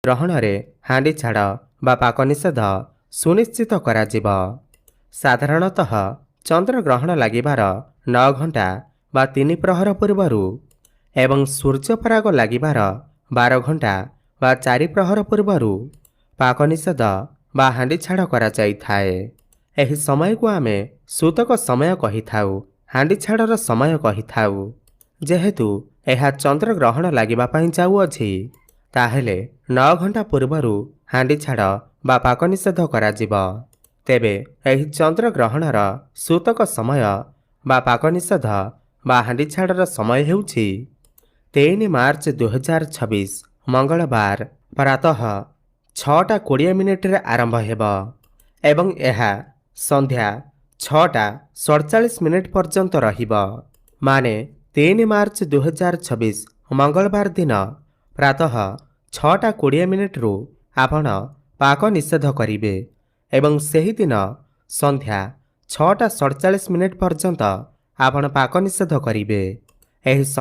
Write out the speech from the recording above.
ଗ୍ରହଣରେ ହାଣ୍ଡି ଛାଡ଼ ବା ପାକ ନିଷେଧ ସୁନିଶ୍ଚିତ କରାଯିବ। ସାଧାରଣତଃ ଚନ୍ଦ୍ରଗ୍ରହଣ ଲାଗିବାର 9 ଘଣ୍ଟା ବା 3 ପ୍ରହର ପୂର୍ବରୁ ଏବଂ ସୂର୍ଯ୍ୟପରାଗ ଲାଗିବାର 12 ଘଣ୍ଟା ବା 4 ପ୍ରହର ପୂର୍ବରୁ ପାକ ନିଷେଧ ବା ହାଣ୍ଡି ଛାଡ଼ କରାଯାଇଥାଏ। ଏହି ସମୟକୁ ଆମେ ସୂତକ ସମୟ କହିଥାଉ, ହାଣ୍ଡି ଛାଡ଼ର ସମୟ କହିଥାଉ। ଯେହେତୁ ଏହା ଚନ୍ଦ୍ରଗ୍ରହଣ ଲାଗିବା ପାଇଁ ଯାଉଅଛି, ତାହେଲେ 9 ଘଣ୍ଟା ପୂର୍ବରୁ ହାଣ୍ଡି ଛାଡ଼ ବା ପାକ ନିଷେଧ କରାଯିବ। ତେବେ ଏହି ଚନ୍ଦ୍ରଗ୍ରହଣର ସୂତକ ସମୟ ବା ପାକ ନିଷେଧ ବା ହାଣ୍ଡି ଛାଡ଼ର ସମୟ ହେଉଛି 3 ମାର୍ଚ୍ଚ 2026 ମଙ୍ଗଳବାର ପ୍ରାତଃ 6:20 ଆରମ୍ଭ ହେବ ଏବଂ ଏହା ସନ୍ଧ୍ୟା 6:47 ପର୍ଯ୍ୟନ୍ତ ରହିବ। ମାନେ 3 ମାର୍ଚ୍ଚ 2026 ମଙ୍ଗଳବାର ଦିନ ପ୍ରାତଃ 6:20ରୁ ଆପଣ ପାକ ନିଷେଧ କରିବେ ଏବଂ ସେହିଦିନ ସନ୍ଧ୍ୟା 6:47 ପର୍ଯ୍ୟନ୍ତ ଆପଣ ପାକ ନିଷେଧ କରିବେ। ଏହି